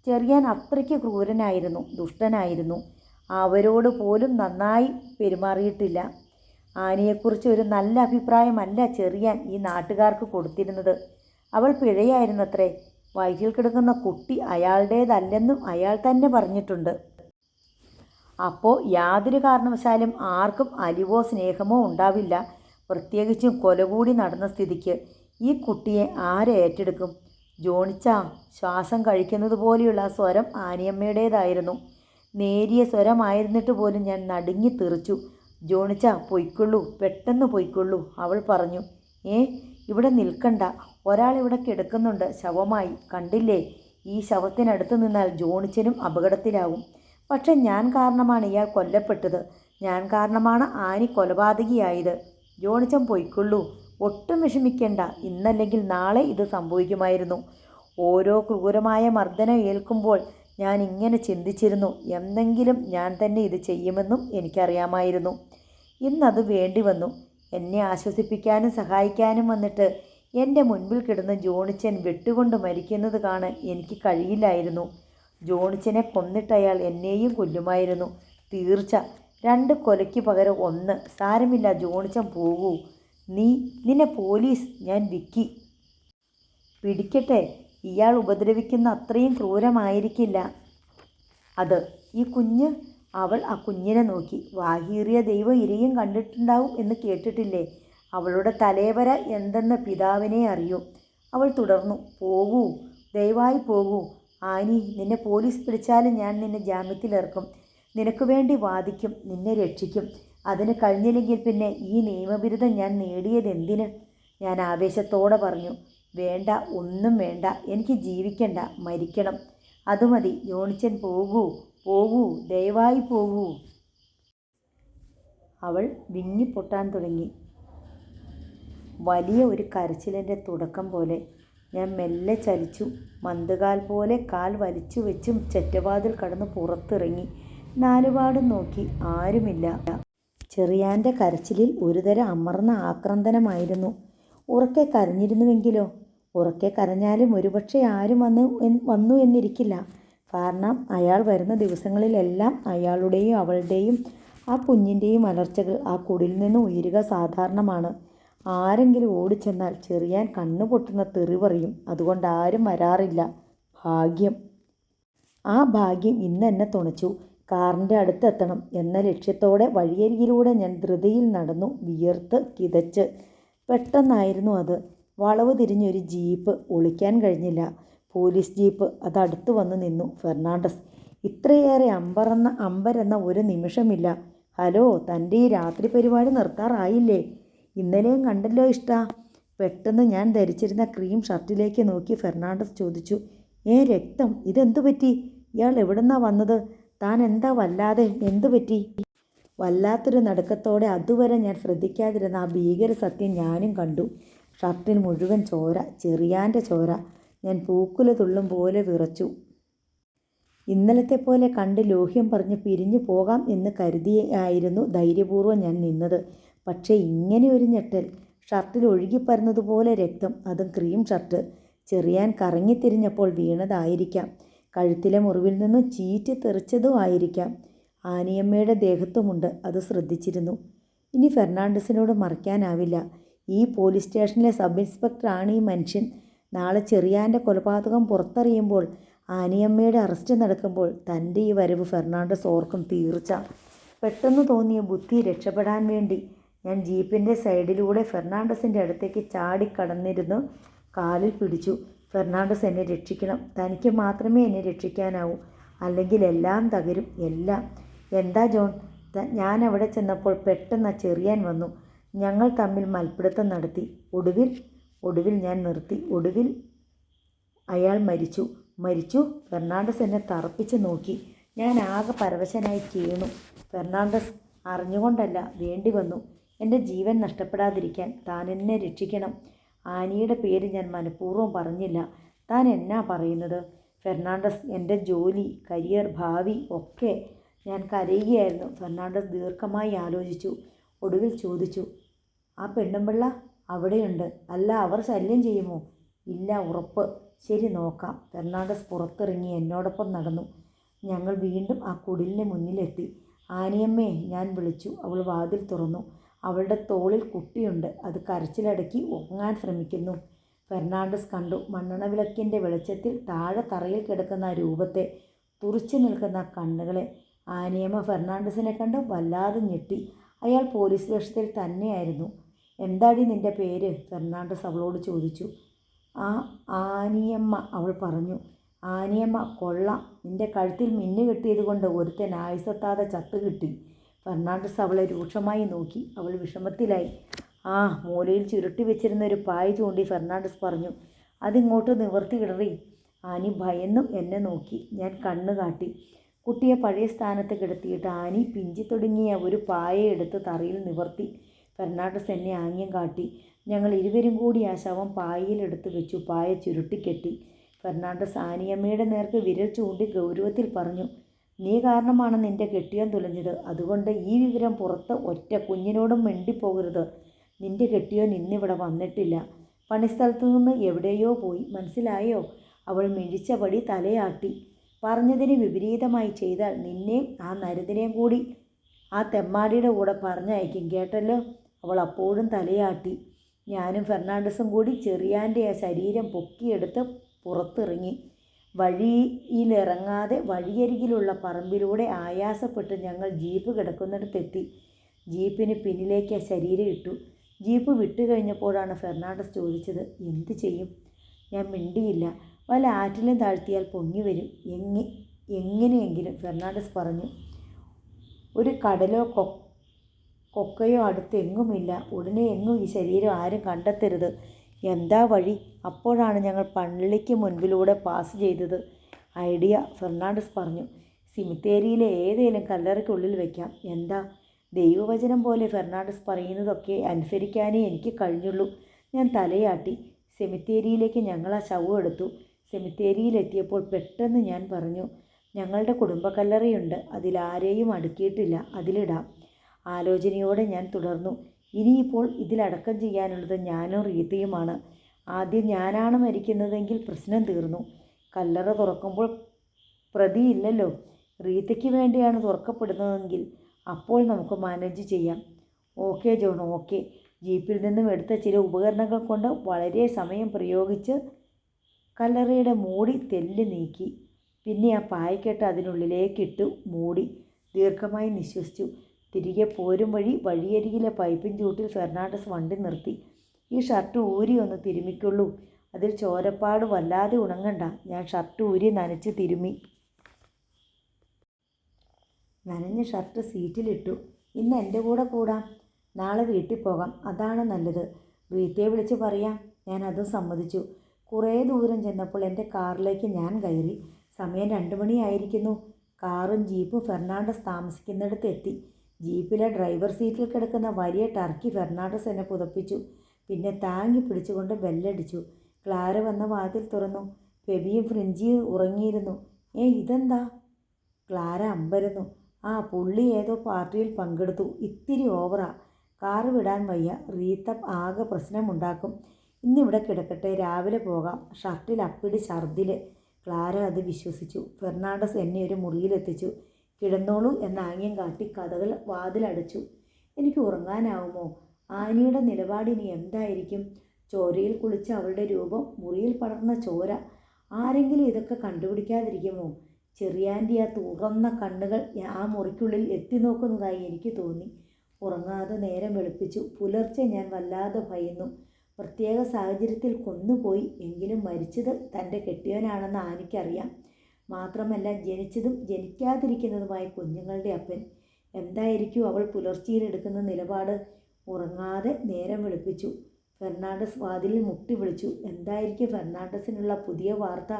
ചെറിയാൻ അത്രയ്ക്ക് ക്രൂരനായിരുന്നു, ദുഷ്ടനായിരുന്നു. അവരോട് പോലും നന്നായി പെരുമാറിയിട്ടില്ല. ആനിയെക്കുറിച്ച് ഒരു നല്ല അഭിപ്രായമല്ല ചെറിയാൻ ഈ നാട്ടുകാർക്ക് കൊടുത്തിരുന്നത്. അവൾ പിഴയായിരുന്നത്രേ. വയറ്റിൽ കിടക്കുന്ന കുട്ടി അയാളുടേതല്ലെന്നും അയാൾ തന്നെ പറഞ്ഞിട്ടുണ്ട്. അപ്പോൾ യാതൊരു കാരണവശാലും ആർക്കും അലിവോ സ്നേഹമോ ഉണ്ടാവില്ല. പ്രത്യേകിച്ചും കൊല കൂടി നടന്ന സ്ഥിതിക്ക് ഈ കുട്ടിയെ ആരെ ഏറ്റെടുക്കും? ജോണിച്ച, ശ്വാസം കഴിക്കുന്നത് പോലെയുള്ള സ്വരം ആനിയമ്മയുടേതായിരുന്നു. നേരിയ സ്വരമായിരുന്നിട്ട് പോലും ഞാൻ നടുങ്ങി തെറിച്ചു. ജോണിച്ച, പൊയ്ക്കൊള്ളൂ, പെട്ടെന്ന് പൊയ്ക്കൊള്ളൂ, അവൾ പറഞ്ഞു. ഇവിടെ നിൽക്കണ്ട. ഒരാളിവിടെ കിടക്കുന്നുണ്ട്, ശവമായി. കണ്ടില്ലേ? ഈ ശവത്തിനടുത്ത് നിന്നാൽ ജോണിച്ചനും അപകടത്തിലാവും. പക്ഷെ ഞാൻ കാരണമാണ് ഇയാൾ കൊല്ലപ്പെട്ടത്. ഞാൻ കാരണമാണ് ആനി കൊലപാതകിയായത്. ജോണിച്ചൻ പൊയ്ക്കൊള്ളൂ, ഒട്ടും വിഷമിക്കേണ്ട. ഇന്നല്ലെങ്കിൽ നാളെ ഇത് സംഭവിക്കുമായിരുന്നു. ഓരോ ക്രൂരമായ മർദ്ദനം ഏൽക്കുമ്പോൾ ഞാൻ ഇങ്ങനെ ചിന്തിച്ചിരുന്നു, എന്തെങ്കിലും ഞാൻ തന്നെ ഇത് ചെയ്യുമെന്നും എനിക്കറിയാമായിരുന്നു. ഇന്നത് വേണ്ടി വന്നു. എന്നെ ആശ്വസിപ്പിക്കാനും സഹായിക്കാനും വന്നിട്ട് എൻ്റെ മുൻപിൽ കിടന്ന് ജോണിച്ചൻ വെട്ടുകൊണ്ട് മരിക്കുന്നത് കാണാൻ എനിക്ക് കഴിയില്ലായിരുന്നു. ജോണിച്ചനെ കൊന്നിട്ടയാൾ എന്നെയും കൊല്ലുമായിരുന്നു, തീർച്ച. 2 കൊലയ്ക്ക് പകരം 1. സാരമില്ല, ജോണിച്ചൻ പോകൂ. നിന്നെ പോലീസ് ഞാൻ വിക്കി പിടിക്കട്ടെ. ഇയാൾ ഉപദ്രവിക്കുന്ന അത്രയും ക്രൂരമായിരിക്കില്ല അത്. ഈ കുഞ്ഞ്? അവൾ ആ കുഞ്ഞിനെ നോക്കി. വാഹീറിയ ദൈവം ഇരയും കണ്ടിട്ടുണ്ടാവും എന്ന് കേട്ടിട്ടില്ലേ? അവളുടെ തലവര എന്തെന്ന് പിതാവിനെ അറിയൂ. അവൾ തുടർന്നു. പോകൂ, ദയവായി പോകൂ. ആനി, നിന്നെ പോലീസ് പിടിച്ചാലും ഞാൻ നിന്നെ ജാമ്യത്തിലിറക്കും. നിനക്ക് വേണ്ടി വാദിക്കും, നിന്നെ രക്ഷിക്കും. അതിന് കഴിഞ്ഞില്ലെങ്കിൽ പിന്നെ ഈ നിയമബിരുദം ഞാൻ നേടിയതെന്തിന്? ഞാൻ ആവേശത്തോടെ പറഞ്ഞു. വേണ്ട, ഒന്നും വേണ്ട. എനിക്ക് ജീവിക്കണ്ട, മരിക്കണം. അതുമതി. ജോണിച്ചൻ, പോകൂ, പോകൂ, ദയവായി പോകൂ. അവൾ വിങ്ങിപ്പൊട്ടാൻ തുടങ്ങി. വലിയ ഒരു കരച്ചിലിൻ്റെ തുടക്കം പോലെ. ഞാൻ മെല്ലെ ചലിച്ചു. മന്ദകാൽ പോലെ കാൽ വലിച്ചു വെച്ചും ചെറ്റവാതിൽ കടന്ന് പുറത്തിറങ്ങി. നാലുപാടും നോക്കി. ആരുമില്ല. ചെറിയാൻ്റെ കരച്ചിലിൽ ഒരുതരം അമർന്ന ആക്രന്ദനമായിരുന്നു. ഉറക്കെ കരഞ്ഞിരുന്നുവെങ്കിലോ? ഉറക്കെ കരഞ്ഞാലും ഒരുപക്ഷെ ആരും വന്നു എന്നിരിക്കില്ല. കാരണം അയാൾ വരുന്ന ദിവസങ്ങളിലെല്ലാം അയാളുടെയും അവളുടെയും ആ കുഞ്ഞിൻ്റെയും അലർച്ചകൾ ആ കുടിൽ നിന്ന് ഉയരുക സാധാരണമാണ്. ആരെങ്കിലും ഓടിച്ചെന്നാൽ ചെറിയാൻ കണ്ണു പൊട്ടുന്ന തെറി പറയും. അതുകൊണ്ട് ആരും വരാറില്ല. ഭാഗ്യം. ആ ഭാഗ്യം ഇന്ന് എന്നെ തുണച്ചു. കാറിൻ്റെ അടുത്തെത്തണം എന്ന ലക്ഷ്യത്തോടെ വഴിയരികിലൂടെ ഞാൻ ധൃതിയിൽ നടന്നു, വിയർത്ത് കിതച്ച്. പെട്ടെന്നായിരുന്നു അത്. വളവ് തിരിഞ്ഞൊരു ജീപ്പ്. ഒളിക്കാൻ കഴിഞ്ഞില്ല. Police jeep. അതടുത്ത് വന്ന് നിന്നു. ഫെർണാണ്ടസ്. ഇത്രയേറെ അമ്പരന്ന ഒരു നിമിഷമില്ല. ഹലോ, തൻ്റെ ഈ രാത്രി പരിപാടി നിർത്താറായില്ലേ? ഇന്നലെയും കണ്ടല്ലോ ഇഷ്ടാ. പെട്ടെന്ന് ഞാൻ ധരിച്ചിരുന്ന ക്രീം ഷർട്ടിലേക്ക് നോക്കി ഫെർണാണ്ടസ് ചോദിച്ചു. രക്തം, ഇതെന്തു പറ്റി? ഇയാൾ എവിടുന്നാ വന്നത്? താൻ എന്താ വല്ലാതെ? എന്തു പറ്റി? വല്ലാത്തൊരു നടുക്കത്തോടെ അതുവരെ ഞാൻ ശ്രദ്ധിക്കാതിരുന്ന ആ ഭീകര സത്യം ഞാനും കണ്ടു. ഷർട്ടിൽ മുഴുവൻ ചോര, ചെറിയാൻ്റെ ചോര. ഞാൻ പൂക്കുല തുള്ളും പോലെ വിറച്ചു. ഇന്നലത്തെ പോലെ കണ്ട് ലോഹ്യം പറഞ്ഞ് പിരിഞ്ഞു പോകാം എന്ന് കരുതിയായിരുന്നു ധൈര്യപൂർവ്വം ഞാൻ നിന്നത്. പക്ഷേ ഇങ്ങനെ ഒരു ഞെട്ടൽ. ഷർട്ടിൽ ഒഴുകിപ്പരുന്നതുപോലെ രക്തം, അതും ക്രീം ഷർട്ട്. ചെറിയാൻ കറങ്ങിത്തിരിഞ്ഞപ്പോൾ വീണതായിരിക്കാം. കഴുത്തിലെ മുറിവിൽ നിന്ന് ചീറ്റ് തെറിച്ചതും ആയിരിക്കാം. ആനിയമ്മയുടെ ദേഹത്തുമുണ്ട്. അത് ശ്രദ്ധിച്ചിരുന്നു. ഇനി ഫെർണാണ്ടസിനോട് മറയ്ക്കാനാവില്ല. ഈ പോലീസ് സ്റ്റേഷനിലെ സബ് ഇൻസ്പെക്ടറാണ് ഈ മനുഷ്യൻ. നാളെ ചെറിയാൻ്റെ കൊലപാതകം പുറത്തറിയുമ്പോൾ, ആനിയമ്മയുടെ അറസ്റ്റ് നടക്കുമ്പോൾ തൻ്റെ ഈ വരവ് ഫെർണാണ്ടസ് ഓർക്കും തീർച്ച. പെട്ടെന്ന് തോന്നിയ ബുദ്ധി രക്ഷപ്പെടാൻ വേണ്ടി ഞാൻ ജീപ്പിൻ്റെ സൈഡിലൂടെ ഫെർണാണ്ടസിൻ്റെ അടുത്തേക്ക് ചാടിക്കടന്നിരുന്നു കാലിൽ പിടിച്ചു. ഫെർണാണ്ടസ്, എന്നെ രക്ഷിക്കണം. തനിക്ക് മാത്രമേ എന്നെ രക്ഷിക്കാനാവൂ. അല്ലെങ്കിൽ എല്ലാം തകരും, എല്ലാം. എന്താ ജോൺ? ഞാൻ അവിടെ ചെന്നപ്പോൾ പെട്ടെന്ന് ചെറിയാൻ വന്നു. ഞങ്ങൾ തമ്മിൽ മൽപ്പിടുത്തം നടത്തി. ഒടുവിൽ ഞാൻ നിർത്തി. ഒടുവിൽ അയാൾ മരിച്ചു. മരിച്ചു? ഫെർണാണ്ടസ് എന്നെ തറപ്പിച്ച് നോക്കി. ഞാൻ ആകെ പരവശനായി കേണു. ഫെർണാണ്ടസ്, അറിഞ്ഞുകൊണ്ടല്ല, വേണ്ടി വന്നു. എൻ്റെ ജീവൻ നഷ്ടപ്പെടാതിരിക്കാൻ താൻ എന്നെ രക്ഷിക്കണം. ആനിയുടെ പേര് ഞാൻ മനഃപൂർവ്വം പറഞ്ഞില്ല. താൻ എന്നാ പറയുന്നത്? ഫെർണാണ്ടസ്, എൻ്റെ ജോലി, കരിയർ, ഭാവി ഒക്കെ. ഞാൻ കരയുകയായിരുന്നു. ഫെർണാണ്ടസ് ദീർഘമായി ആലോചിച്ചു. ഒടുവിൽ ചോദിച്ചു, ആ പെണ്ണുമ്പിള്ള അവിടെയുണ്ട്. അല്ല, അവർ ശല്യം ചെയ്യുമോ? ഇല്ല, ഉറപ്പ്. ശരി, നോക്കാം. ഫെർണാണ്ടസ് പുറത്തിറങ്ങി എന്നോടൊപ്പം നടന്നു. ഞങ്ങൾ വീണ്ടും ആ കുടിലിന് മുന്നിലെത്തി. ആനിയമ്മേ, ഞാൻ വിളിച്ചു. അവൾ വാതിൽ തുറന്നു. അവളുടെ തോളിൽ കുട്ടിയുണ്ട്. അത് കരച്ചിലടക്കി ഉറങ്ങാൻ ശ്രമിക്കുന്നു. ഫെർണാണ്ടസ് കണ്ടു. മണ്ണെണ്ണ വിളക്കിൻ്റെ വെളിച്ചത്തിൽ താഴെ തറയിൽ കിടക്കുന്ന ആ രൂപത്തെ, തുറിച്ചു നിൽക്കുന്ന കണ്ണുകളെ. ആനിയമ്മ ഫെർണാണ്ടസിനെ കണ്ട് വല്ലാതെ ഞെട്ടി. അയാൾ പോലീസ് വേഷത്തിൽ തന്നെയായിരുന്നു. എന്താടി നിൻ്റെ പേര്? ഫെർണാണ്ടസ് അവളോട് ചോദിച്ചു. ആനിയമ്മ, അവൾ പറഞ്ഞു. ആനിയമ്മ, കൊള്ളാം. നിൻ്റെ കഴുത്തിൽ മിന്നു കെട്ടിയത് കൊണ്ട് ഒരുത്തൻ ആയുസെത്താതെ ചത്തു കിട്ടി. ഫെർണാണ്ടസ് അവളെ രൂക്ഷമായി നോക്കി. അവൾ വിഷമത്തിലായി. മൂലയിൽ ചുരുട്ടി വെച്ചിരുന്ന ഒരു പായ ചൂണ്ടി ഫെർണാണ്ടസ് പറഞ്ഞു. അതിങ്ങോട്ട് നിവർത്തിയിടറി. ആനി ഭയന്നും എന്നെ നോക്കി. ഞാൻ കണ്ണു കാട്ടി. കുട്ടിയെ പഴയ സ്ഥാനത്ത് കിടത്തിയിട്ട് ആനി പിഞ്ചി തുടങ്ങിയ ഒരു പായ എടുത്ത് തറയിൽ നിവർത്തി. ഫെർണാണ്ടസ് എന്നെ ആംഗ്യം കാട്ടി. ഞങ്ങൾ ഇരുവരും കൂടി ആ ശവം പായയിലെടുത്ത് വെച്ചു. പായ ചുരുട്ടിക്കെട്ടി. ഫെർണാണ്ടസ് ആനിയമ്മയുടെ നേർക്ക് വിരൽ ചൂണ്ടി ഗൗരവത്തിൽ പറഞ്ഞു. നീ കാരണമാണ് നിൻ്റെ കെട്ടിയോൻ തുലഞ്ഞത്. അതുകൊണ്ട് ഈ വിവരം പുറത്ത് ഒറ്റ കുഞ്ഞിനോടും മിണ്ടിപ്പോകരുത്. നിൻ്റെ കെട്ടിയോൻ ഇന്നിവിടെ വന്നിട്ടില്ല. പണിസ്ഥലത്തു നിന്ന് എവിടെയോ പോയി. മനസ്സിലായോ? അവൾ മിഴിച്ചപടി തലയാട്ടി. പറഞ്ഞതിന് വിപരീതമായി ചെയ്താൽ നിന്നെയും ആ നരുതിനെയും കൂടി ആ തെമ്മാടിയുടെ കൂടെ പറഞ്ഞയക്കും, കേട്ടല്ലോ? അവൾ അപ്പോഴും തലയാട്ടി. ഞാനും ഫെർണാണ്ടസും കൂടി ചെറിയാൻ്റെ ആ ശരീരം പൊക്കിയെടുത്ത് പുറത്തിറങ്ങി. വഴിയിലിറങ്ങാതെ വഴിയരികിലുള്ള പറമ്പിലൂടെ ആയാസപ്പെട്ട് ഞങ്ങൾ ജീപ്പ് കിടക്കുന്നിടത്തെത്തി. ജീപ്പിന് പിന്നിലേക്ക് ആ ശരീരം ഇട്ടു. ജീപ്പ് വിട്ടുകഴിഞ്ഞപ്പോഴാണ് ഫെർണാണ്ടസ് ചോദിച്ചത്, എന്തു ചെയ്യും? ഞാൻ മിണ്ടിയില്ല. വല്ല ആറ്റിലും താഴ്ത്തിയാൽ പൊങ്ങി വരും. എങ്ങനെയെങ്കിലും, ഫെർണാണ്ടസ് പറഞ്ഞു. ഒരു കടലോ കൊക്കയോ അടുത്തെങ്ങുമില്ല. ഉടനെ എങ്ങും ഈ ശരീരം ആരും കണ്ടെത്തരുത്. എന്താ വഴി? അപ്പോഴാണ് ഞങ്ങൾ പള്ളിക്ക് മുൻപിലൂടെ പാസ് ചെയ്തത്. ഐഡിയ, ഫെർണാണ്ടസ് പറഞ്ഞു. സിമിത്തേരിയിലെ ഏതേലും കല്ലറയ്ക്കുള്ളിൽ വയ്ക്കാം. എന്താ? ദൈവവചനം പോലെ ഫെർണാണ്ടസ് പറയുന്നതൊക്കെ അനുസരിക്കാനേ എനിക്ക് കഴിഞ്ഞുള്ളൂ. ഞാൻ തലയാട്ടി. സെമിത്തേരിയിലേക്ക് ഞങ്ങൾ ആ ശവം എടുത്തു. സെമിത്തേരിയിലെത്തിയപ്പോൾ പെട്ടെന്ന് ഞാൻ പറഞ്ഞു, ഞങ്ങളുടെ കുടുംബക്കല്ലറയുണ്ട്, അതിലാരെയും അടുക്കിയിട്ടില്ല, അതിലിടാം. ആലോചനയോടെ ഞാൻ തുടർന്നു, ഇനിയിപ്പോൾ ഇതിലടക്കം ചെയ്യാനുള്ളത് ഞാനും റീത്തയുമാണ്. ആദ്യം ഞാനാണ് മരിക്കുന്നതെങ്കിൽ പ്രശ്നം തീർന്നു. കല്ലറ തുറക്കുമ്പോൾ പ്രതിയില്ലല്ലോ. റീത്തയ്ക്ക് വേണ്ടിയാണ് തുറക്കപ്പെടുന്നതെങ്കിൽ അപ്പോൾ നമുക്ക് മാനേജ് ചെയ്യാം. Okay John, okay. ജീപ്പിൽ നിന്നും എടുത്ത ചില ഉപകരണങ്ങൾ കൊണ്ട് വളരെ സമയം പ്രയോഗിച്ച് കല്ലറയുടെ മൂടി തെല്ല് നീക്കി. പിന്നെ ആ പായ്ക്കെട്ട് അതിനുള്ളിലേക്കിട്ടു മൂടി. ദീർഘമായി നിശ്വസിച്ചു. തിരികെ പോരും വഴിയരികിലെ പൈപ്പിൻ ചൂട്ടിൽ ഫെർണാണ്ടസ് വണ്ടി നിർത്തി. ഈ ഷർട്ട് ഊരി ഒന്ന് തിരുമിക്കുള്ളൂ, അതിൽ ചോരപ്പാട് വല്ലാതെ ഉണങ്ങണ്ട. ഞാൻ ഷർട്ട് ഊരി നനച്ച് തിരുമി. നനഞ്ഞ ഷർട്ട് സീറ്റിലിട്ടു. ഇന്ന് എൻ്റെ കൂടെ കൂടാം, നാളെ വീട്ടിൽ പോകാം, അതാണ് നല്ലത്. റീത്തയെ വിളിച്ച് പറയാം. ഞാൻ അതും സമ്മതിച്ചു. കുറേ ദൂരം ചെന്നപ്പോൾ എൻ്റെ കാറിലേക്ക് ഞാൻ കയറി. സമയം 2 മണിയായിരിക്കുന്നു. കാറും ജീപ്പും ഫെർണാണ്ടസ് താമസിക്കുന്നിടത്ത് എത്തി. ജീപ്പിലെ ഡ്രൈവർ സീറ്റിൽ കിടക്കുന്ന വലിയ ടർക്കി ഫെർണാണ്ടസ് എന്നെ പുതപ്പിച്ചു. പിന്നെ താങ്ങി പിടിച്ചുകൊണ്ട് ബെല്ലടിച്ചു. ക്ലാര വന്ന വാതിൽ തുറന്നു. ഫെബിയും ഫ്രിഞ്ചിയും ഉറങ്ങിയിരുന്നു. ഇതെന്താ? ക്ലാര അമ്പരന്നു. പുള്ളി ഏതോ പാർട്ടിയിൽ പങ്കെടുത്തു, ഇത്തിരി ഓവറാ. കാറ് വിടാൻ വയ്യ, റീത്ത ആകെ പ്രശ്നമുണ്ടാക്കും. ഇന്നിവിടെ കിടക്കട്ടെ, രാവിലെ പോകാം. ഷർട്ടിൽ അപ്പിടി ഛർദില്. ക്ലാര അത് വിശ്വസിച്ചു. ഫെർണാണ്ടസ് എന്നെ ഒരു മുറിയിലെത്തിച്ചു. കിടന്നോളൂ എന്ന ആംഗ്യം കാട്ടി വാതിലടച്ചു. എനിക്ക് ഉറങ്ങാനാവുമോ? ആനിയുടെ നിലപാടിനി എന്തായിരിക്കും? ചോരയിൽ കുളിച്ച അവളുടെ രൂപം, മുറിയിൽ പടർന്ന ചോര. ആരെങ്കിലും ഇതൊക്കെ കണ്ടുപിടിക്കാതിരിക്കുമോ? ചെറിയാൻ്റെ ആ തുറന്ന കണ്ണുകൾ ആ മുറിക്കുള്ളിൽ എത്തി നോക്കുന്നതായി എനിക്ക് തോന്നി. ഉറങ്ങാതെ നേരം വെളുപ്പിച്ചു. പുലർച്ചെ ഞാൻ വല്ലാതെ ഭയന്നു. പ്രത്യേക സാഹചര്യത്തിൽ കൊന്നുപോയി, എങ്കിലും മരിച്ചത് തൻ്റെ കെട്ടിയവനാണെന്ന് ആനിക്കറിയാം. മാത്രമല്ല ജനിച്ചതും ജനിക്കാതിരിക്കുന്നതുമായ കുഞ്ഞുങ്ങളുടെ അപ്പൻ. എന്തായിരിക്കും അവൾ പുലർച്ചയിലെടുക്കുന്ന നിലപാട്? ഉറങ്ങാതെ നേരം വെളുപ്പിച്ചു. ഫെർണാണ്ടസ് വാതിലിൽ മുട്ടി വിളിച്ചു. എന്തായിരിക്കും ഫെർണാണ്ടസിനുള്ള പുതിയ വാർത്ത?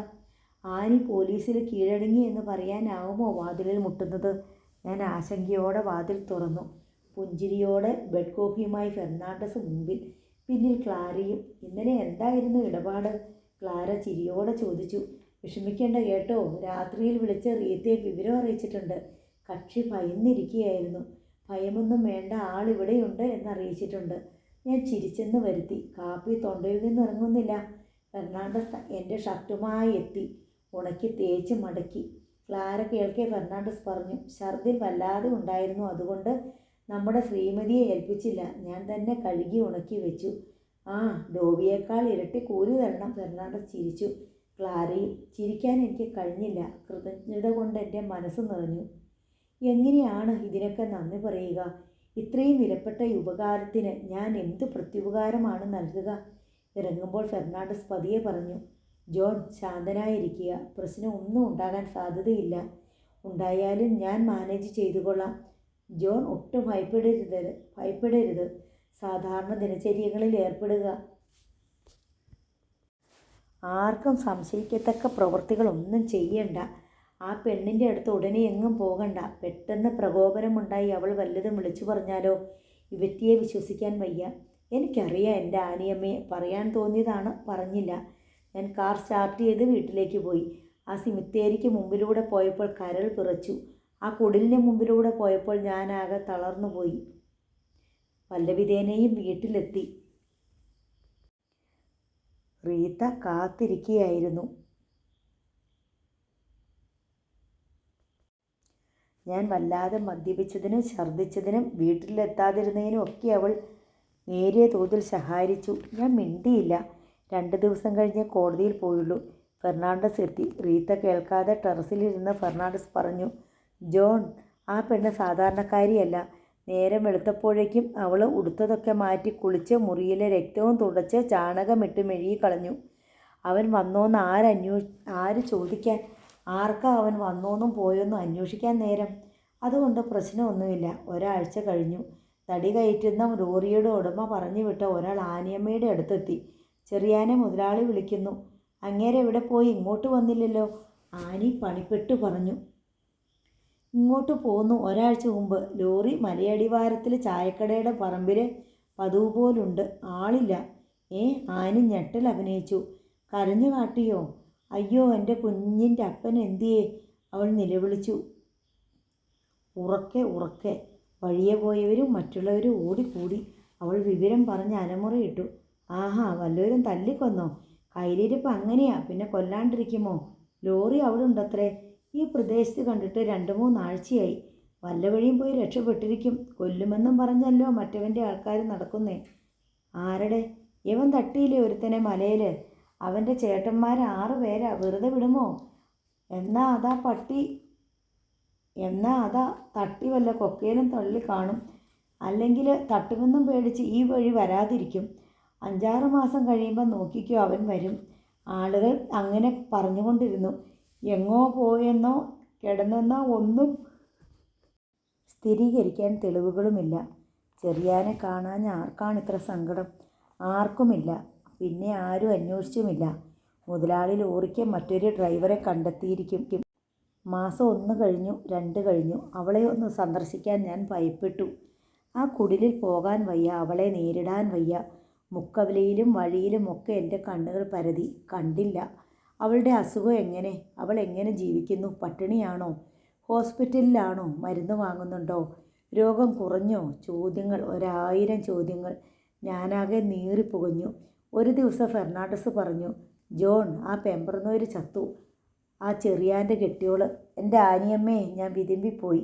ആനി പോലീസിൽ കീഴടങ്ങി എന്ന് പറയാനാവുമോ വാതിലിൽ മുട്ടുന്നത്? ഞാൻ ആശങ്കയോടെ വാതിൽ തുറന്നു. പുഞ്ചിരിയോടെ ബെഡ് കോഫിയുമായി ഫെർണാണ്ടസ് മുമ്പിൽ, പിന്നിൽ ക്ലാരയും. ഇന്നലെ എന്തായിരുന്നു ഇടപാട്? ക്ലാര ചിരിയോടെ ചോദിച്ചു. വിഷമിക്കേണ്ട കേട്ടോ, രാത്രിയിൽ വിളിച്ച് റീത്തയെ വിവരം അറിയിച്ചിട്ടുണ്ട്. കക്ഷി ഭയന്നിരിക്കുകയായിരുന്നു. ഭയമൊന്നും വേണ്ട, ആളിവിടെയുണ്ട് എന്നറിയിച്ചിട്ടുണ്ട്. ഞാൻ ചിരിച്ചെന്ന് വരുത്തി. കാപ്പി തൊണ്ടയിൽ നിന്നിറങ്ങുന്നില്ല. ഫെർണാണ്ടസ് എൻ്റെ ഷർട്ടുമായി എത്തി. ഉണക്കി തേച്ച് മടക്കി. ക്ലാര കേൾക്കെ ഫെർണാണ്ടസ് പറഞ്ഞു, ഛർദിൽ വല്ലാതെ ഉണ്ടായിരുന്നു, അതുകൊണ്ട് നമ്മുടെ ശ്രീമതിയെ ഏൽപ്പിച്ചില്ല, ഞാൻ തന്നെ കഴുകി ഉണക്കി വെച്ചു. ഡോബിയേക്കാൾ ഇരട്ടി കൂലി തരണം. ഫെർണാണ്ടസ് ചിരിച്ചു. ക്ലാരയും. ചിരിക്കാൻ എനിക്ക് കഴിഞ്ഞില്ല. കൃതജ്ഞത കൊണ്ട് എൻ്റെ മനസ്സ് നിറഞ്ഞു. എങ്ങനെയാണ് ഇതിനൊക്കെ നന്ദി പറയുക? ഇത്രയും വിലപ്പെട്ട ഈ ഉപകാരത്തിന് ഞാൻ എന്ത് പ്രത്യുപകാരമാണ് നൽകുക? ഇറങ്ങുമ്പോൾ ഫെർണാണ്ടസ് പതിയെ പറഞ്ഞു, ജോൺ, ശാന്തനായിരിക്കുക. പ്രശ്നം ഒന്നും ഉണ്ടാകാൻ സാധ്യതയില്ല. ഉണ്ടായാലും ഞാൻ മാനേജ് ചെയ്തുകൊള്ളാം. ജോൺ ഒട്ടും ഭയപ്പെടരുത്. സാധാരണ ദിനചര്യകളിൽ ഏർപ്പെടുക. ആർക്കും സംശയിക്കത്തക്ക പ്രവൃത്തികളൊന്നും ചെയ്യണ്ട. ആ പെണ്ണിൻ്റെ അടുത്ത് ഉടനെ എങ്ങും പോകണ്ട. പെട്ടെന്ന് പ്രകോപനമുണ്ടായി അവൾ വല്ലതും വിളിച്ചു പറഞ്ഞാലോ? ഇവറ്റിയെ വിശ്വസിക്കാൻ വയ്യ. എനിക്കറിയാം എൻ്റെ ആനിയമ്മയെ. പറയാൻ തോന്നിയതാണ്, പറഞ്ഞില്ല. ഞാൻ കാർ സ്റ്റാർട്ട് ചെയ്ത് വീട്ടിലേക്ക് പോയി. ആ സിമിത്തേരിക്ക് മുമ്പിലൂടെ പോയപ്പോൾ കരൾ പിറച്ചു. ആ കുടിലിന് മുമ്പിലൂടെ പോയപ്പോൾ ഞാനാകെ തളർന്നുപോയി. വല്ലവിധേനയും വീട്ടിലെത്തി. റീത്ത കാത്തിരിക്കുകയായിരുന്നു. ഞാൻ വല്ലാതെ മദ്യപിച്ചതിനും ഛർദ്ദിച്ചതിനും വീട്ടിലെത്താതിരുന്നതിനും ഒക്കെ അവൾ നേരിയ തോതിൽ ശകാരിച്ചു. ഞാൻ മിണ്ടിയില്ല. 2 ദിവസം കഴിഞ്ഞേ കോടതിയിൽ പോയുള്ളൂ. ഫെർണാണ്ടസ് എത്തി. റീത്ത കേൾക്കാതെ ടെറസിലിരുന്ന് ഫെർണാണ്ടസ് പറഞ്ഞു, ജോൺ, ആ പെണ്ണ് സാധാരണക്കാരിയല്ല. നേരം വെളുത്തപ്പോഴേക്കും അവൾ ഉടുത്തതൊക്കെ മാറ്റി കുളിച്ച് മുറിയിലെ രക്തവും തുടച്ച് ചാണകമിട്ട് മെഴുകിക്കളഞ്ഞു. അവൻ വന്നോന്ന് ആര് ചോദിക്കാൻ? ആർക്കാ അവൻ വന്നോന്നും പോയോന്നും അന്വേഷിക്കാൻ നേരം? അതുകൊണ്ട് പ്രശ്നമൊന്നുമില്ല. ഒരാഴ്ച കഴിഞ്ഞു. തടി കയറ്റുന്ന ലോറിയുടെ ഉടമ പറഞ്ഞു വിട്ട ഒരാൾ ആനിയമ്മയുടെ അടുത്തെത്തി. ചെറിയാനെ മുതലാളി വിളിക്കുന്നു. അങ്ങേരെ എവിടെ പോയി? ഇങ്ങോട്ട് വന്നില്ലല്ലോ. ആനി പണിപ്പെട്ടു പറഞ്ഞു. ഇങ്ങോട്ട് പോന്നു ഒരാഴ്ച മുമ്പ്. ലോറി മലയടിവാരത്തിൽ ചായക്കടയുടെ പറമ്പിൽ പതിവ് പോലുണ്ട്. ആളില്ല. ആനി ഞെട്ടൽ അഭിനയിച്ചു. കരഞ്ഞു കാട്ടിയോ? അയ്യോ, എൻ്റെ കുഞ്ഞിൻ്റെ അപ്പൻ എന്തിയേ? അവൾ നിലവിളിച്ചു. ഉറക്കെ ഉറക്കെ. വഴിയെ പോയവരും മറ്റുള്ളവരും ഓടിക്കൂടി. അവൾ വിവരം പറഞ്ഞ് അലമുറയിട്ടു. ആഹാ, വല്ലവരും തല്ലിക്കൊന്നോ? കയ്യിലിരിപ്പ് അങ്ങനെയാ, പിന്നെ കൊല്ലാണ്ടിരിക്കുമോ? ലോറി അവിടെ ഉണ്ടത്രേ. ഈ പ്രദേശത്ത് കണ്ടിട്ട് 2-3 ആഴ്ചയായി. വല്ല വഴിയും പോയി രക്ഷപ്പെട്ടിരിക്കും. കൊല്ലുമെന്നും പറഞ്ഞല്ലോ മറ്റവൻ്റെ ആൾക്കാർ നടക്കുന്നേ. ആരുടെ? ഇവൻ തട്ടിയില്ലേ ഒരുത്തനെ മലയിൽ? അവൻ്റെ ചേട്ടന്മാർ 6 പേരാ. വെറുതെ വിടുമോ? എന്നാ അതാ തട്ടി വല്ല കൊക്കയിലും തള്ളി കാണും. അല്ലെങ്കിൽ തട്ടുമെന്നും പേടിച്ച് ഈ വഴി വരാതിരിക്കും. 5-6 മാസം കഴിയുമ്പോൾ നോക്കിക്കോ, അവൻ വരും. ആളുകൾ അങ്ങനെ പറഞ്ഞുകൊണ്ടിരുന്നു. എങ്ങോ പോയെന്നോ കിടന്നെന്നോ ഒന്നും സ്ഥിരീകരിക്കാൻ തെളിവുകളുമില്ല. ചെറിയാനെ കാണാൻ ആർക്കാണിത്ര സങ്കടം? ആർക്കുമില്ല. പിന്നെ ആരും അന്വേഷിച്ചുമില്ല. മുതലാളി ലോറിക്ക് മറ്റൊരു ഡ്രൈവറെ കണ്ടെത്തിയിരിക്കും. മാസം 1 കഴിഞ്ഞു, 2 കഴിഞ്ഞു. അവളെ ഒന്ന് സന്ദർശിക്കാൻ ഞാൻ ഭയപ്പെട്ടു. ആ കുടിലിൽ പോകാൻ വയ്യ, അവളെ നേരിടാൻ വയ്യ. മുക്കവലയിലും വഴിയിലുമൊക്കെ എൻ്റെ കണ്ണുകൾ പരതി. കണ്ടില്ല. അവളുടെ അസുഖം എങ്ങനെ? അവൾ എങ്ങനെ ജീവിക്കുന്നു? പട്ടിണിയാണോ? ഹോസ്പിറ്റലിലാണോ? മരുന്ന് വാങ്ങുന്നുണ്ടോ? രോഗം കുറഞ്ഞോ? ചോദ്യങ്ങൾ, 1000 ചോദ്യങ്ങൾ. ഞാനാകെ നീറിപ്പുകഞ്ഞു. ഒരു ദിവസം ഫെർണാണ്ടസ് പറഞ്ഞു, ജോൺ, ആ പെമ്പറന്നോര് ചത്തു. ആ ചെറിയാൻ്റെ കെട്ടിയോള്. എൻ്റെ ആനിയമ്മയെ. ഞാൻ വിതുമ്പിപ്പോയി.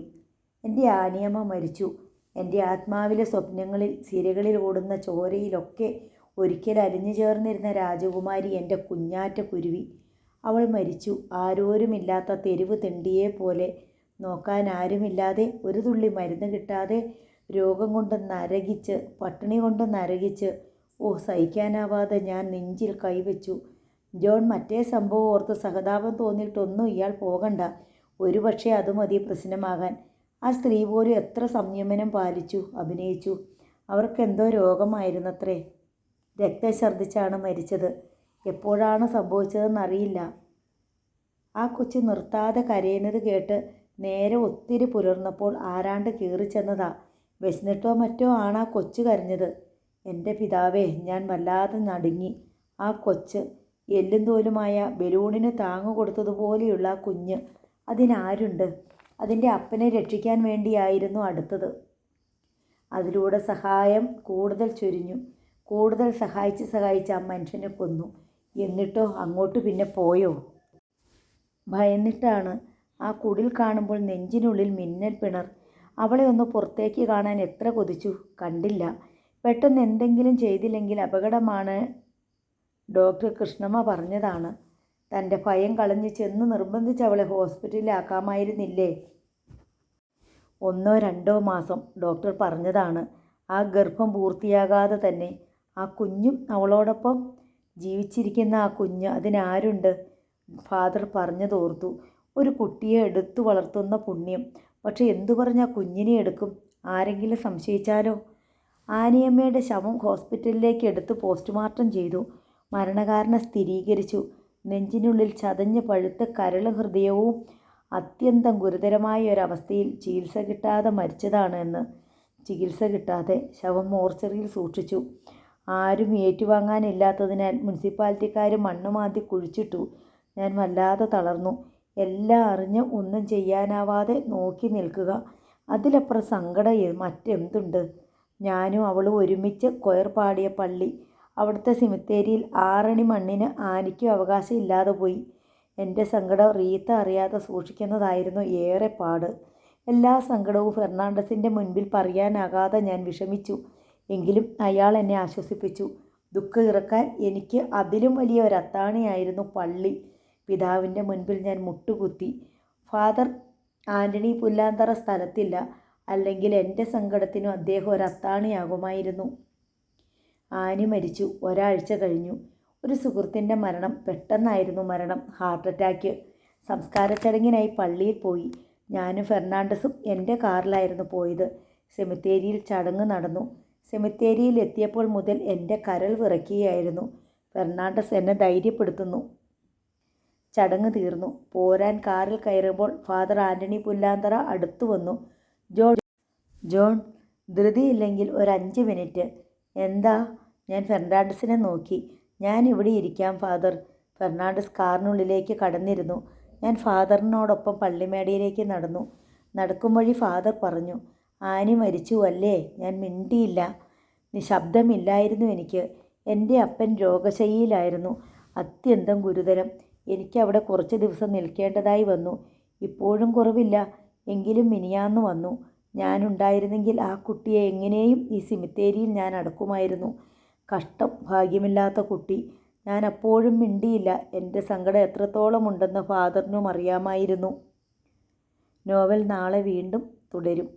എൻ്റെ ആനിയമ്മ മരിച്ചു. എൻ്റെ ആത്മാവിലെ സ്വപ്നങ്ങളിൽ, സിരകളിൽ ഓടുന്ന ചോരയിലൊക്കെ ഒരിക്കൽ അലിഞ്ഞു ചേർന്നിരുന്ന രാജകുമാരി, എൻ്റെ കുഞ്ഞാറ്റ കുരുവി. അവൾ മരിച്ചു. ആരോരുമില്ലാത്ത തെരുവ് തെണ്ടിയെ പോലെ. നോക്കാൻ ആരുമില്ലാതെ, ഒരു തുള്ളി മരുന്ന് കിട്ടാതെ, രോഗം കൊണ്ട് നരകിച്ച്, പട്ടിണി കൊണ്ട് നരകിച്ച്. സഹിക്കാനാവാതെ ഞാൻ നെഞ്ചിൽ കൈവച്ചു. ജോൺ, മറ്റേ സംഭവം ഓർത്ത് സഹതാപം തോന്നിയിട്ടൊന്നും ഇയാൾ പോകണ്ട. ഒരുപക്ഷെ അത് മതി പ്രശ്നമാകാൻ. ആ സ്ത്രീ പോലും എത്ര സംയമനം പാലിച്ചു, അഭിനയിച്ചു. അവർക്കെന്തോ രോഗമായിരുന്നത്രേ. രക്തം ഛർദ്ദിച്ചാണ് മരിച്ചത്. എപ്പോഴാണ് സംഭവിച്ചതെന്നറിയില്ല. ആ കൊച്ചു നിർത്താതെ കരയുന്നത് കേട്ട് നേരെ ഒത്തിരി പുലർന്നപ്പോൾ ആരാണ്ട് കയറിച്ചെന്നതാ. വിശന്നിട്ടോ മറ്റോ ആണ് ആ കൊച്ചു കരഞ്ഞത്. എൻ്റെ പിതാവേ, ഞാൻ വല്ലാതെ നടുങ്ങി. ആ കൊച്ച്, എല്ലും തോലുമായ ബലൂണിന് താങ്ങു കൊടുത്തതുപോലെയുള്ള ആ കുഞ്ഞ്. അതിനാരുണ്ട്? അതിൻ്റെ അപ്പനെ രക്ഷിക്കാൻ വേണ്ടിയായിരുന്നു അടുത്തത്. അതിലൂടെ സഹായം കൂടുതൽ ചൊരിഞ്ഞു. കൂടുതൽ സഹായിച്ച് ആ മനുഷ്യനെ കൊന്നു. എന്നിട്ടോ അങ്ങോട്ട് പിന്നെ പോയോ? ഭയന്നിട്ടാണ്. ആ കുടിൽ കാണുമ്പോൾ നെഞ്ചിനുള്ളിൽ മിന്നൽ പിണർ. അവളെ ഒന്ന് പുറത്തേക്ക് കാണാൻ എത്ര കൊതിച്ചു. കണ്ടില്ല. പെട്ടെന്ന് എന്തെങ്കിലും ചെയ്തില്ലെങ്കിൽ അപകടമാണ്. ഡോക്ടർ കൃഷ്ണമ്മ പറഞ്ഞതാണ്. തൻ്റെ ഭയം കളഞ്ഞ് ചെന്ന് നിർബന്ധിച്ച് അവളെ ഹോസ്പിറ്റലിലാക്കാമായിരുന്നില്ലേ? 1-2 മാസം ഡോക്ടർ പറഞ്ഞതാണ്. ആ ഗർഭം പൂർത്തിയാകാതെ തന്നെ. ആ കുഞ്ഞും അവളോടൊപ്പം ജീവിച്ചിരിക്കുന്ന ആ കുഞ്ഞ്, അതിനാരുണ്ട്? ഫാദർ പറഞ്ഞതോർത്തു. ഒരു കുട്ടിയെ എടുത്തു വളർത്തുന്ന പുണ്യം. പക്ഷെ എന്തു പറഞ്ഞാൽ കുഞ്ഞിനെ എടുക്കും? ആരെങ്കിലും സംശയിച്ചാലോ? ആനിയമ്മയുടെ ശവം ഹോസ്പിറ്റലിലേക്ക് എടുത്ത് പോസ്റ്റ്മോർട്ടം ചെയ്തു. മരണകാരണം സ്ഥിരീകരിച്ചു. നെഞ്ചിനുള്ളിൽ ചതഞ്ഞ് പഴുത്ത കരളും ഹൃദയവും അത്യന്തം ഗുരുതരമായ ഒരവസ്ഥയിൽ ചികിത്സ കിട്ടാതെ മരിച്ചതാണ് എന്ന്. ചികിത്സ കിട്ടാതെ ശവം മോർച്ചറിയിൽ സൂക്ഷിച്ചു. ആരും ഏറ്റുവാങ്ങാനില്ലാത്തതിനാൽ മുനിസിപ്പാലിറ്റിക്കാർ മണ്ണുമാന്തി കുഴിച്ചിട്ടു. ഞാൻ വല്ലാതെ തളർന്നു. എല്ലാം അറിഞ്ഞ് ഒന്നും ചെയ്യാനാവാതെ നോക്കി നിൽക്കുക. അതിലപ്പുറം സങ്കടം മറ്റെന്തുണ്ട്? ഞാനും അവളും ഒരുമിച്ച് കൊയർ പാടിയ പള്ളി. അവിടുത്തെ സിമിത്തേരിയിൽ 6 അടി മണ്ണിന് ആനിക്കും അവകാശം ഇല്ലാതെ പോയി. എൻ്റെ സങ്കടം റീത്ത അറിയാതെ സൂക്ഷിക്കുന്നതായിരുന്നു ഏറെ പാട്. എല്ലാ സങ്കടവും ഫെർണാണ്ടസിൻ്റെ മുൻപിൽ പറയാനാകാതെ ഞാൻ വിഷമിച്ചു. എങ്കിലും അയാൾ എന്നെ ആശ്വസിപ്പിച്ചു. ദുഃഖം ഇറക്കാൻ എനിക്ക് അതിലും വലിയ ഒരത്താണിയായിരുന്നു പള്ളി. പിതാവിൻ്റെ മുൻപിൽ ഞാൻ മുട്ടുകുത്തി. ഫാദർ ആൻ്റണി പുല്ലാന്തറ സ്ഥലത്തില്ല. അല്ലെങ്കിൽ എൻ്റെ സങ്കടത്തിനും അദ്ദേഹം ഒരത്താണിയാകുമായിരുന്നു. ആനി മരിച്ചു. ഒരാഴ്ച കഴിഞ്ഞു. ഒരു സുഹൃത്തിൻ്റെ മരണം. പെട്ടെന്നായിരുന്നു മരണം. Heart attack. സംസ്കാര ചടങ്ങിനായി പള്ളിയിൽ പോയി. ഞാനും ഫെർണാണ്ടസും എൻ്റെ കാറിലായിരുന്നു പോയത്. സെമിത്തേരിയിൽ ചടങ്ങ് നടന്നു. സെമിത്തേരിയിൽ എത്തിയപ്പോൾ മുതൽ എൻ്റെ കരൾ വിറയ്ക്കുകയായിരുന്നു. ഫെർണാണ്ടസ് എന്നെ ധൈര്യപ്പെടുത്തുന്നു. ചടങ്ങ് തീർന്നു. പോരാൻ കാറിൽ കയറുമ്പോൾ ഫാദർ ആൻ്റണി പുല്ലാന്തറ അടുത്തു വന്നു. ജോൺ, ധൃതിയില്ലെങ്കിൽ ഒരു 5 മിനിറ്റ്. എന്താ? ഞാൻ ഫെർണാണ്ടസിനെ നോക്കി. ഞാൻ ഇവിടെ ഇരിക്കാം ഫാദർ. ഫെർണാണ്ടസ് കാറിനുള്ളിലേക്ക് കടന്നിരുന്നു. ഞാൻ ഫാദറിനോടൊപ്പം പള്ളിമേടയിലേക്ക് നടന്നു. നടക്കും വഴി ഫാദർ പറഞ്ഞു, ആനി മരിച്ചു അല്ലേ? ഞാൻ മിണ്ടിയില്ല. നിശബ്ദമില്ലായിരുന്നു എനിക്ക്. എൻ്റെ അപ്പൻ രോഗശയ്യയിലായിരുന്നു. അത്യന്തം ഗുരുതരം. എനിക്കവിടെ കുറച്ച് ദിവസം നിൽക്കേണ്ടതായി വന്നു. ഇപ്പോഴും കുറവില്ല. എങ്കിലും മിനിയാന്ന് വന്നു. ഞാനുണ്ടായിരുന്നെങ്കിൽ ആ കുട്ടിയെ എങ്ങനെയും ഈ സിമിത്തേരിയിൽ ഞാൻ അടക്കുമായിരുന്നു. കഷ്ടം, ഭാഗ്യമില്ലാത്ത കുട്ടി. ഞാൻ അപ്പോഴും മിണ്ടിയില്ല. എൻ്റെ സങ്കടം എത്രത്തോളം ഉണ്ടെന്ന് ഫാദറിനും അറിയാമായിരുന്നു. നോവൽ നാളെ വീണ്ടും തുടരും.